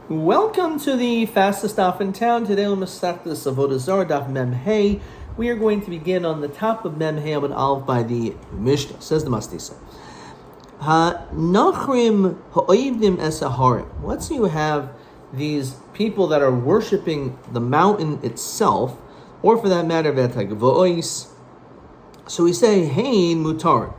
Welcome to the fastest daf in town. Today we'll start this Avodah Zarah daf Mem Hey. We are going to begin on the top of Mem Hey Amud Aleph by the Mishnah. Says the Mastisa. Ha-nachrim ha'oivdim es haharim. Let's say you have these people that are worshiping the mountain itself, or for that matter, v'etagvois. So we say, hey, mutar.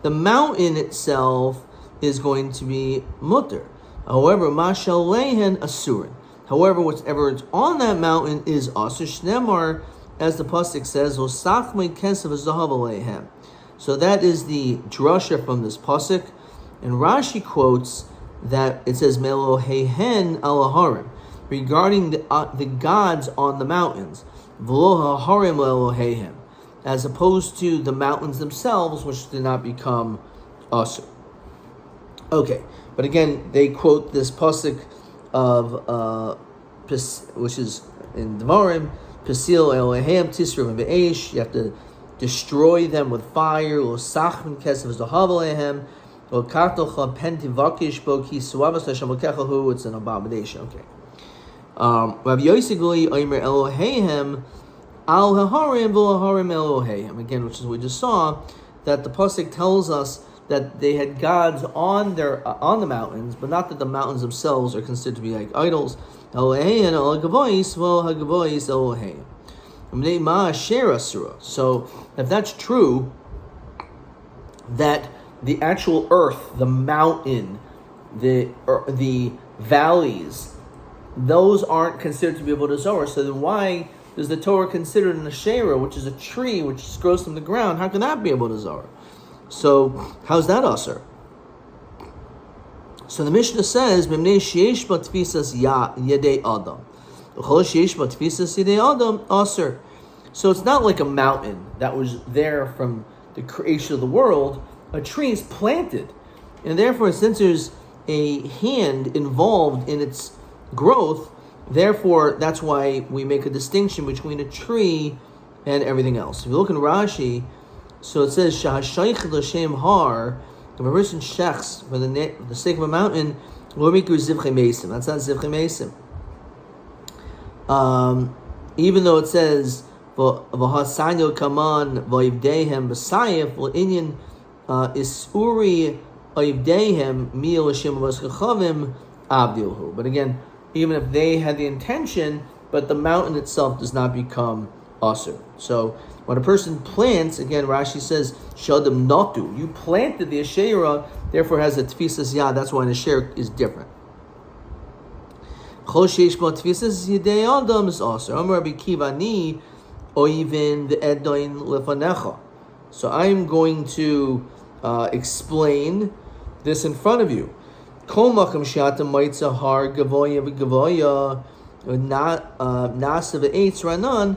The mountain itself is going to be mutar. However, mashalehen asurin. However, whatever is on that mountain is asur shnemar, as the pasuk says, "Osachmei kesav zahav aleihem." So that is the drasha from this pasuk, and Rashi quotes that it says "Melohehen alaharim" regarding the gods on the mountains, "V'lo haharim lelohehem," as opposed to the mountains themselves, which did not become asur. Okay. But again, they quote this pasuk of which is in Devarim, Pesil Eloheim Tisrim Be'esh. You have to destroy them with fire. Lo sachmen kesav zahav alehem. Lo kartocha pentivakish bo ki suavas Hashem lekechahu. It's an abomination. Okay. Rav Yosigli Omer Eloheihem al haharim v'lo haharim Eloheihem. Again, which is what we just saw, that the pasuk tells us that they had gods on the mountains, but not that the mountains themselves are considered to be like idols. So if that's true, that the actual earth, the mountain, the valleys, those aren't considered to be Avodah Zarah. So then why is the Torah considered an Asherah, which is a tree which grows from the ground? How can that be Avodah Zarah? So, how's that asur? So the Mishnah says, "Memnei sheish ba tfisas yedei adam, v'chol sheish ba tfisas yedei adam asur." So it's not like a mountain that was there from the creation of the world. A tree is planted, and therefore, since there's a hand involved in its growth, therefore that's why we make a distinction between a tree and everything else. If you look in Rashi, so it says, "Shahashaych l'shem har." If a person shechs for the sake of a mountain, lo mikru zivchei mesim. That's not zivchei mesim. Even though it says, "V'hasanyo kaman v'yivdehem b'sayif v'inyan isuri v'yivdehem mi l'shem v'skachavim avdilhu." But again, even if they had the intention, but the mountain itself does not become asur. So when a person plants, again, Rashi says, "Shadam natu." You planted the Asherah, therefore has a tfisas yad. That's why an Asherah is different. Chol sheish bo tfisas yedei adam is asur. Amar Rabbi Kiva ni oivin v'edoin lefanecha. So I'm going to explain this in front of you. Kol makam she'atam maitza har gavoya v'gavoya nasa v'eitz ranan.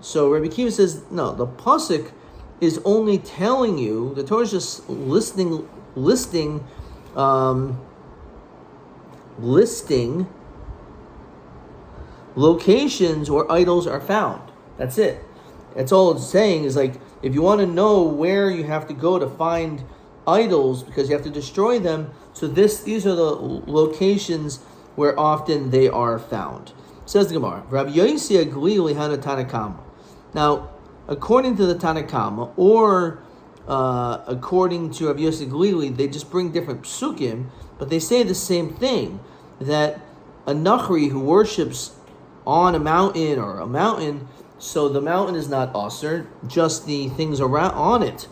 So Rabbi Kiva says, no, the pasuk is only telling you, the Torah is just listing locations where idols are found. That's it. That's all it's saying is like, if you want to know where you have to go to find idols because you have to destroy them, so these are the locations where often they are found. Says the Gemara, Rabbi Yosi Aglili had a Tanakama. Now, according to the Tanakama, or according to Rabbi Yosi Aglili, they just bring different psukim, but they say the same thing, that a Nachri who worships on a mountain, so the mountain is not asur, just the things around on it.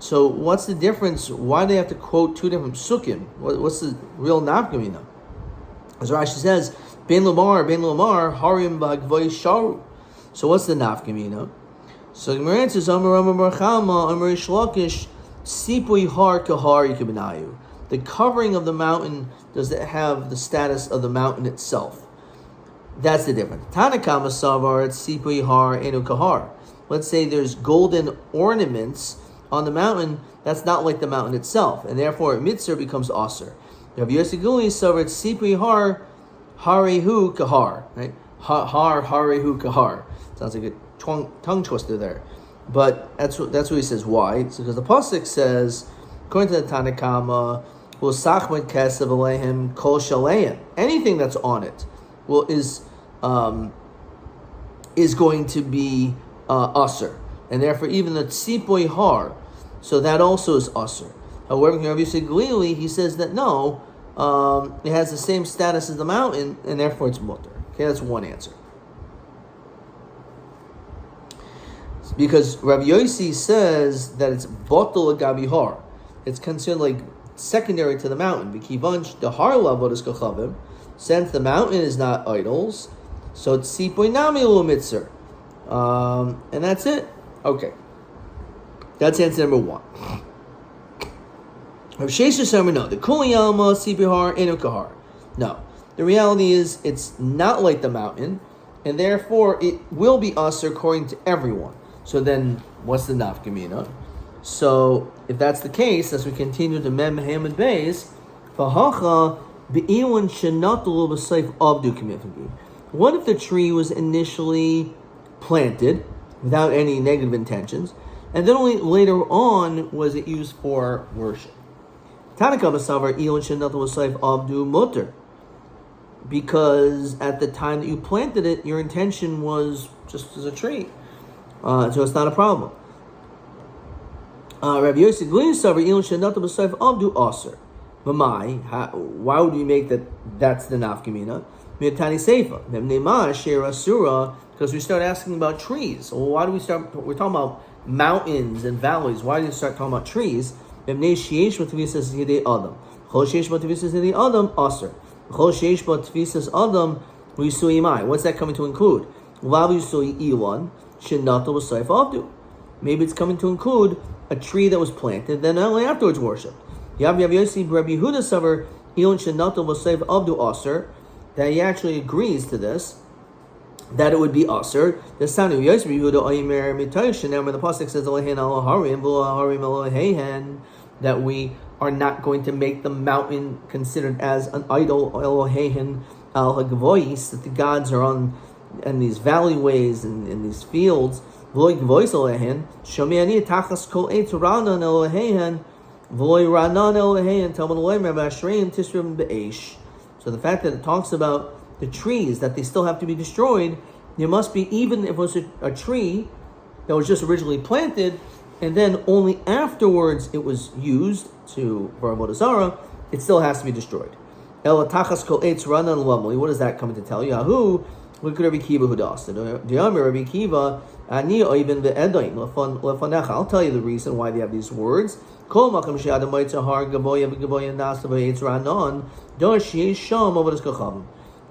So what's the difference? Why do they have to quote two different psukim? What's the real nafkamina? As Rashi says, Ben Lomar, Harim B'Hagvoy Sharu. So what's the nafkamina? So the Gemara answers, Amar Barchama, Amar Ishlakish, Sipui Har Kahar Yikabinayu. The covering of the mountain does it have the status of the mountain itself? That's the difference. Tanakama Savar, it's Sipui Har Enu Kahar. Let's say there's golden ornaments on the mountain, that's not like the mountain itself, and therefore Mitzvah becomes Asur. Rav Yosiguli Savar, it's Sipui Har Harehu Kahar, right? Harehu Kahar. Sounds like a tongue twister there. But that's what he says. Why? It's because the pasuk says, according to the Tanakama, Anything that's on it is going to be usher, and therefore even the tzipoi har, so that also is usher. However, Rabbi Glili, he says that no, it has the same status as the mountain, and therefore it's mutter. Okay, that's one answer. Because Rabbi Yossi says that it's botel agabi har. It's considered like secondary to the mountain. B'kivanch the har lavodas kachavim, since the mountain is not idols, so it's sipoi nami lo mitzer. And that's it. Okay. That's answer number one. Rav Shesha said, no, the kuli alma sipoi har enu kahar. No. The reality is it's not like the mountain, and therefore it will be usher according to everyone. So then, what's the nafkamina? So, if that's the case, as we continue to Mem Hamid Beis, Fahacha be'iwan shenatulu b'seif abdu k'mifagi. What if the tree was initially planted without any negative intentions, and then only later on was it used for worship? Tanaka b'savar iwan shenatulu b'seif abdu mutter. Because at the time that you planted it, your intention was just as a tree. So it's not a problem. Rabbi Yossi Glin Savar Ilon Shenata B'Seif Abdu Aser. Mamai, why would we make that's the nafkamina? Miatani Seifa. Memnema Shera Surah, because we start asking about trees. Well, why do we start? We're talking about mountains and valleys. Why do you start talking about trees? Memnei Sheish Matvisas Yidei Adam. Chol Sheish Matvisas Yidei Adam Aser. Chol Sheish Matvisas Adam Risui Mai. What's that coming to include? Lav Yisui Ilan. Maybe it's coming to include a tree that was planted, then only afterwards worshipped. That he actually agrees to this, that it would be aser. The sound of Yosef the pasuk says that we are not going to make the mountain considered as an idol, that the gods are on and these valleyways and in these fields. So the fact that it talks about the trees, that they still have to be destroyed, there must be, even if it was a tree that was just originally planted, and then only afterwards it was used for Avodah Zarah, it still has to be destroyed. What does that come to tell you? Look at Rabbi Kiva who does. Rabbi Kiva, I'll tell you the reason why they have these words.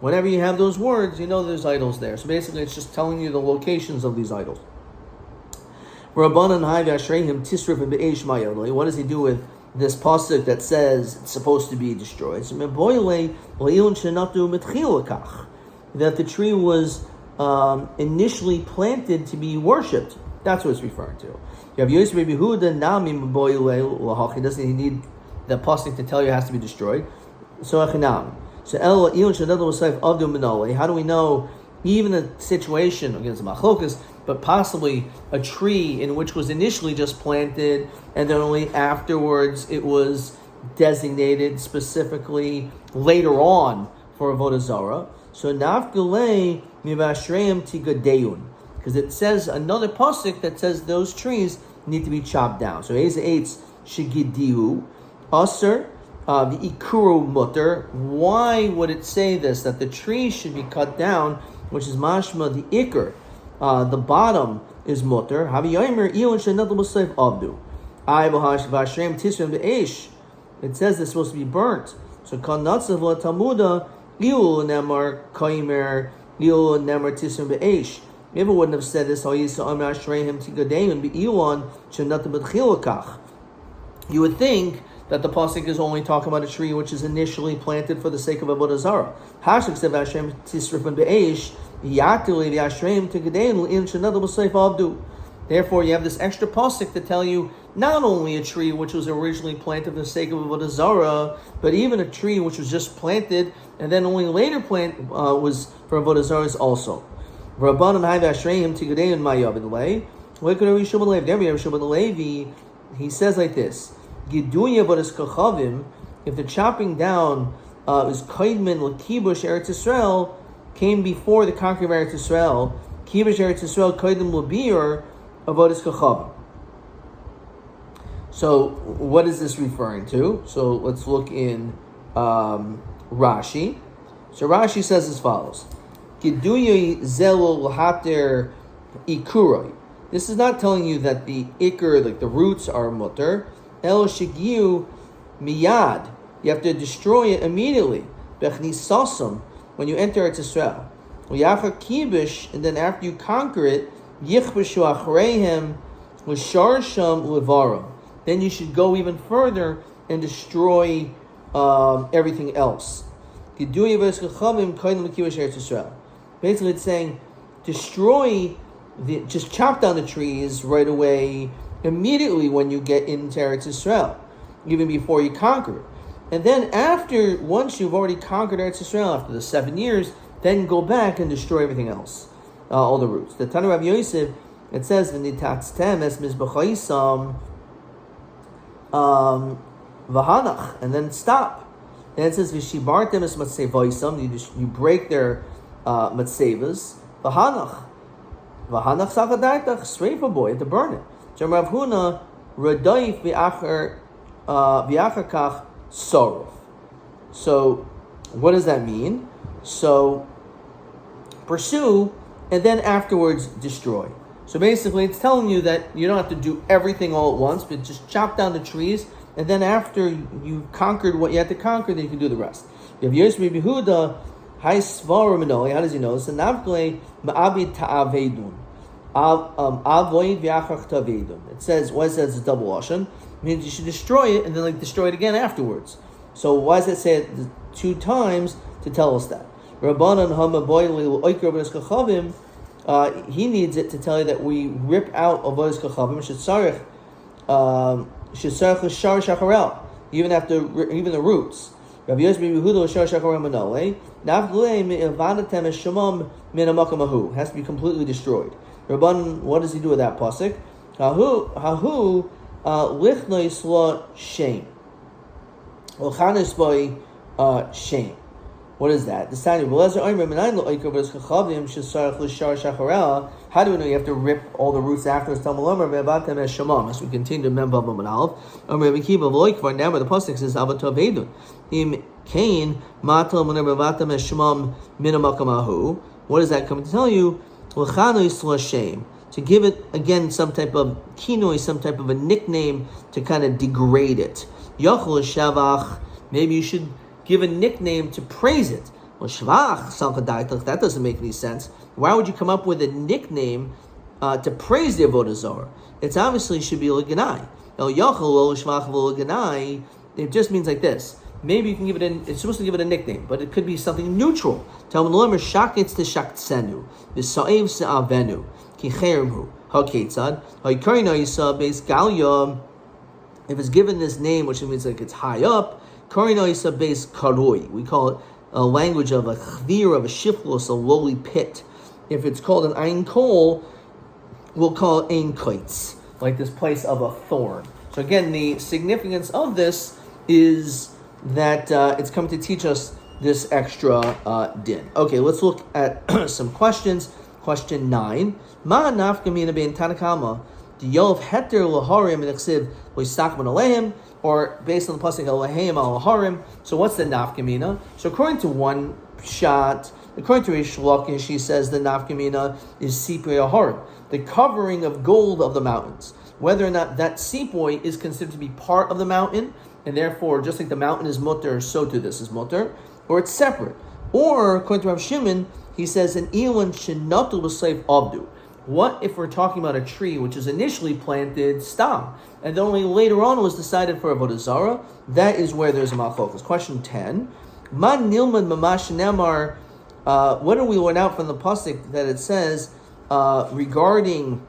Whenever you have those words, you know there's idols there. So basically it's just telling you the locations of these idols. What does he do with this pasuk that says it's supposed to be destroyed? That the tree was initially planted to be worshipped. That's what it's referring to. You have Yosef Rabbi Huda Nami He doesn't need the pasuk to tell you it has to be destroyed. So how do we know even a situation against machlokas, but possibly a tree in which was initially just planted and then only afterwards it was designated specifically later on for Avodah Zarah? So nafgalei mivashreim tigadeun, because it says another pasuk that says those trees need to be chopped down. So Eza Eitz shigidihu aser the ikuru mutter. Why would it say this? That the tree should be cut down, which is mashma the ikr. The bottom is mutter. Haviyomer iyon shenadol b'seif abdu. I v'hashreim tisrim be'esh. It says it's supposed to be burnt. So kan natzav la tamuda. Liul nemar kaimer liul nemar tisrim be'esh. Maybe wouldn't have said this. You would think that the pasuk is only talking about a tree which is initially planted for the sake of Avodah Zarah. Therefore, you have this extra pasuk to tell you not only a tree which was originally planted for the sake of Avodah Zarah, but even a tree which was just planted and then only later was for Avodah Zarah also. He says like this: if the chopping down is Kaidman L'Kibush Eretz Yisrael, came before the conquering of Eretz Yisrael, Kibush Eretz Yisrael Kaidman L'Bir Avodas Kachavim. So what is this referring to? So let's look in Rashi. So Rashi says as follows: Kiduyi zelu l'hater ikuroi. This is not telling you that the ikr, like the roots, are mutter. El shigiu miyad. You have to destroy it immediately. Bechnisasum, when you enter Eretz Yisrael. Uyacha kibish, and then after you conquer it, yichbishu achreihem l'sharsham levarim. Then you should go even further and destroy everything else. Basically, it's saying destroy just chop down the trees right away, immediately when you get into Eretz Yisrael, even before you conquer it. And then once you've already conquered Eretz Yisrael, after the 7 years, then go back and destroy everything else, all the roots. The Tana Rabbi Yosef, it says, "V'nitatztem es mizbechaisam v'hanach," and then stop. Then it says, "V'shibartem es matzevaisam," you break their matzevas. V'hanach sagadartach, sreifa boy, you have to burn it. So Rav Huna radayif v'achar kach sorov. So what does that mean? So pursue and then afterwards destroy. So basically, it's telling you that you don't have to do everything all at once, but just chop down the trees, and then after you've conquered what you had to conquer, then you can do the rest. You have Yosef Yehuda, Hai Svarah Minoli. How does he know? So Navgle Ma'abid Ta'avedun. Avoid V'achach Ta'avedun. It says, why does it say it's a double lashon? It means you should destroy it and then destroy it again afterwards. So why does it say it 2 times to tell us that? Rabbanan Hamaboyli Oiker B'Nes Kachavim. He needs it to tell you that we rip out Avodas Kachavim Shetzarech L'Shar Shacharel, even the roots. Rabbi Yosef Yehuda L'Shar Shacharel Manole Navglei Me'avadatem Eshamam Min Hamakam Ahu, has to be completely destroyed. Rabban, what does he do with that pasuk? Hahu Lichnoi Sla Shame Olchanis Boy Shame. What is that? The sign of how do we know you have to rip all the roots after? As we continue to remember now where the pasuk says what does that come to tell you? To give it again some type of kinoi, some type of a nickname to kind of degrade it. Maybe you should give a nickname to praise it. Well, that doesn't make any sense. Why would you come up with a nickname to praise the Avodah Zarah? It's obviously should be l'ganai. It just means like this. Maybe you can give it it's supposed to give it a nickname, but it could be something neutral. Talmud Lomer shaketz t'shaktsenu, v'sa'ev se'avenu, ki cheremhu, ha'ketzad, ha'yikarina yisa beis galya. If it's given this name, which means like it's high up, karina yisa beis karoi. We call it a language of a chvir, of a shiflos, a lowly pit. If it's called an ein kol, we'll call it ein koitz, like this place of a thorn. So again, the significance of this is that it's come to teach us this extra din. Okay, let's look at some questions. Question 9. Ma nafkamina bein tanakama diyov heter laharim and exib loistakman alehem, or based on the pasuk alehem al laharim. So what's the nafkamina? So according to one shot, according to Rish Lakish, she says the nafkamina is sipui laharim, the covering of gold of the mountains. Whether or not that sipui is considered to be part of the mountain, and therefore, just like the mountain is mutter, so too this is mutter, or it's separate. Or, according to Rav Shimon, he says, an ilan shenatu b'seif avdu. What if we're talking about a tree which is initially planted stam, and then only later on was decided for Avodah Zarah? That is where there's a malchokas. Question 10. Ma nilman mamash nemar. What do we learn out from the pasuk that it says regarding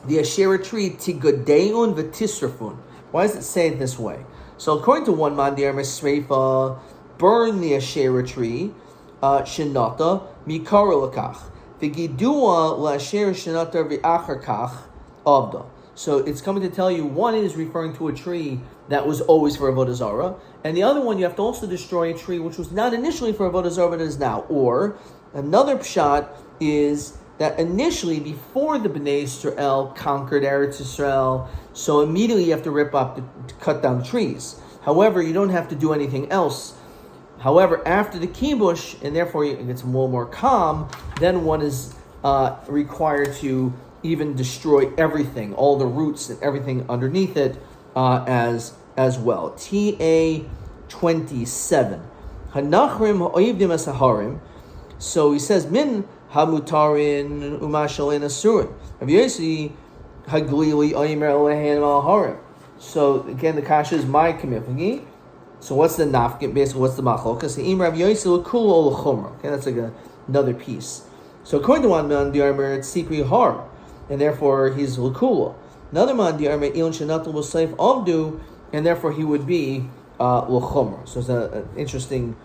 the Asherah tree, tigodeun v'tisrafun? Why does it say it this way? So according to one man, the Sreifa, burn the Asherah tree, shenata mikara lakach, v'gidua la'asher shenata v'achar kach avda. So it's coming to tell you one is referring to a tree that was always for Avodah Zarah, and the other one you have to also destroy a tree which was not initially for Avodah Zarah but is now. Or another pshat is that initially, before the Bnei Israel conquered Eretz Israel, so immediately you have to rip up, to cut down the trees. However, you don't have to do anything else. However, after the kibush, and therefore it gets more calm, then one is required to even destroy everything, all the roots and everything underneath it as well. TA 27. Hanachrim ha'oivdim as-haharim. So he says, min hamutarin umashalin asurin. Rabbi Yossi haglili oimer lehen al-harim. So again, the kasha is my commitment. So what's the nafkin? Basically, what's the machlokas? The Rabbi Yossi l'kul o l'chumra. Okay, that's like another piece. So according to one man, the armor it's sikri har, and therefore he's l'kula. Another man, the armor ilon shenatul b'seif avdu, and therefore he would be l'chumra. So it's an interesting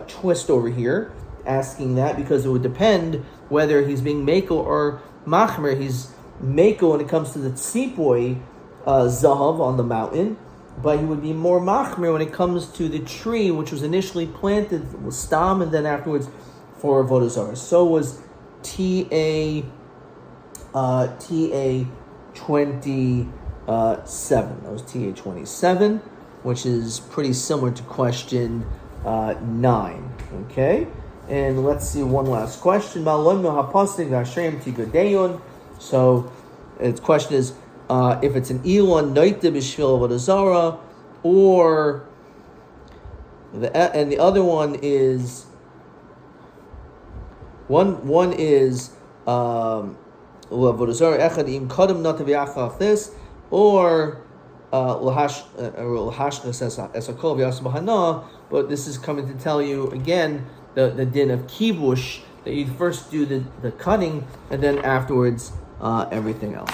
twist over here, asking that because it would depend whether he's being meko or machmer. He's meko when it comes to the tzipoi zahav on the mountain, but he would be more machmer when it comes to the tree which was initially planted with stam and then afterwards for Avodah Zarah. So was TA 27. That was TA 27, which is pretty similar to question 9. Okay, and let's see one last question. So its question is if it's an Elon Noite B'Shvil Avodah Zarah, or the other one is one is Avodah Zarah Echad Im Kadam Natav Yachach this, or L'Hashnas Esakol V'Yasam Hana. But this is coming to tell you again the din of kibush, that you first do the cutting and then afterwards everything else.